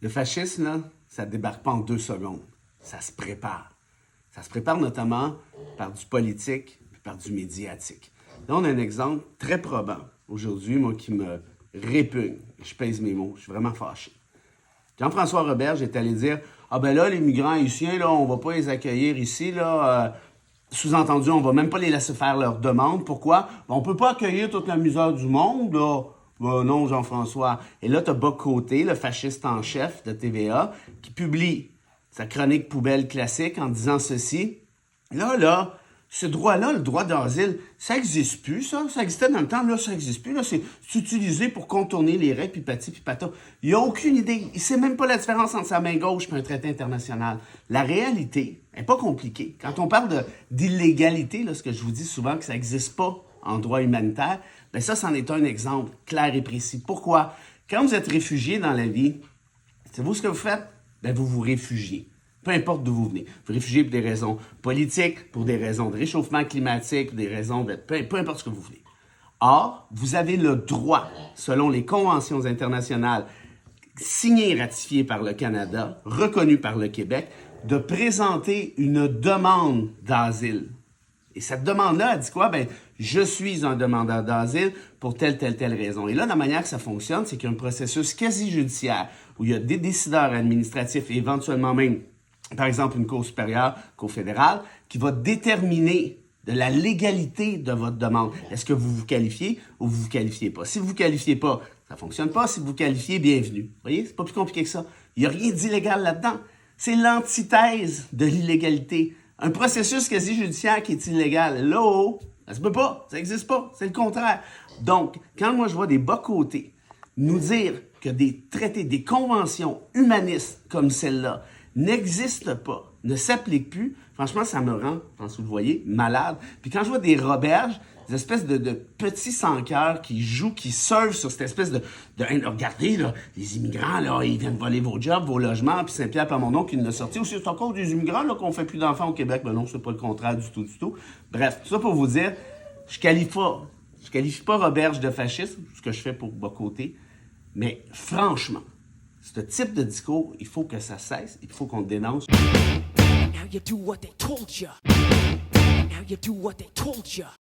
Le fascisme, là, ça ne débarque pas en 2 secondes. Ça se prépare. Ça se prépare notamment par du politique et par du médiatique. Là, on a un exemple très probant aujourd'hui, moi, qui me répugne. Je pèse mes mots. Je suis vraiment fâché. Jean-François Roberge est allé dire « Ah ben là, les migrants haïtiens, là, on va pas les accueillir ici, là. Sous-entendu, on va même pas les laisser faire leurs demandes. Pourquoi? Ben, on peut pas accueillir toute la misère du monde, là. » Ben non, Jean-François. Et là, tu as Bock-Côté, le fasciste en chef de TVA, qui publie sa chronique poubelle classique en disant ceci. Là, ce droit-là, le droit d'asile, ça n'existe plus, ça. Ça existait dans le temps, là, ça n'existe plus. Là, c'est utilisé pour contourner les règles, puis pati, puis pata. Il n'a aucune idée. Il ne sait même pas la différence entre sa main gauche et un traité international. La réalité n'est pas compliquée. Quand on parle d'illégalité, là, ce que je vous dis souvent, que ça n'existe pas en droit humanitaire, bien ça, c'en est un exemple clair et précis. Pourquoi? Quand vous êtes réfugié dans la vie, savez-vous ce que vous faites? Bien, vous vous réfugiez. Peu importe d'où vous venez. Vous vous réfugiez pour des raisons politiques, pour des raisons de réchauffement climatique, pour des raisons de... Peu importe ce que vous venez. Or, vous avez le droit, selon les conventions internationales signées et ratifiées par le Canada, reconnues par le Québec, de présenter une demande d'asile. Et cette demande-là, elle dit quoi? Ben, je suis un demandeur d'asile pour telle raison. Et là, la manière que ça fonctionne, c'est qu'il y a un processus quasi-judiciaire où il y a des décideurs administratifs et éventuellement même, par exemple, une cour supérieure, cour fédérale, qui va déterminer de la légalité de votre demande. Est-ce que vous vous qualifiez ou vous vous qualifiez pas? Si vous vous qualifiez pas, ça fonctionne pas. Si vous vous qualifiez, bienvenue. Vous voyez? C'est pas plus compliqué que ça. Il n'y a rien d'illégal là-dedans. C'est l'antithèse de l'illégalité. Un processus quasi-judiciaire qui est illégal, là, ça se peut pas, ça n'existe pas, c'est le contraire. Donc, quand moi je vois des Bock-Côté nous dire que des traités, des conventions humanistes comme celle-là n'existent pas, ne s'appliquent plus, franchement, ça me rend, je pense que vous le voyez, malade. Puis quand je vois des Roberges, des espèces de petits sans-cœur qui jouent, qui surfent sur cette espèce de regardez, là, les immigrants, là, ils viennent voler vos jobs, vos logements, puis Saint-Pierre-Plamondon qui l'a sorti. Aussi, c'est encore des immigrants là, qu'on fait plus d'enfants au Québec. Ben non, c'est pas le contraire du tout. Bref, tout ça pour vous dire, je qualifie pas Roberge de fasciste, ce que je fais pour Bock-Côté, mais franchement, ce type de discours, il faut que ça cesse, il faut qu'on le dénonce. Now you do what they told ya. Now you do what they told ya.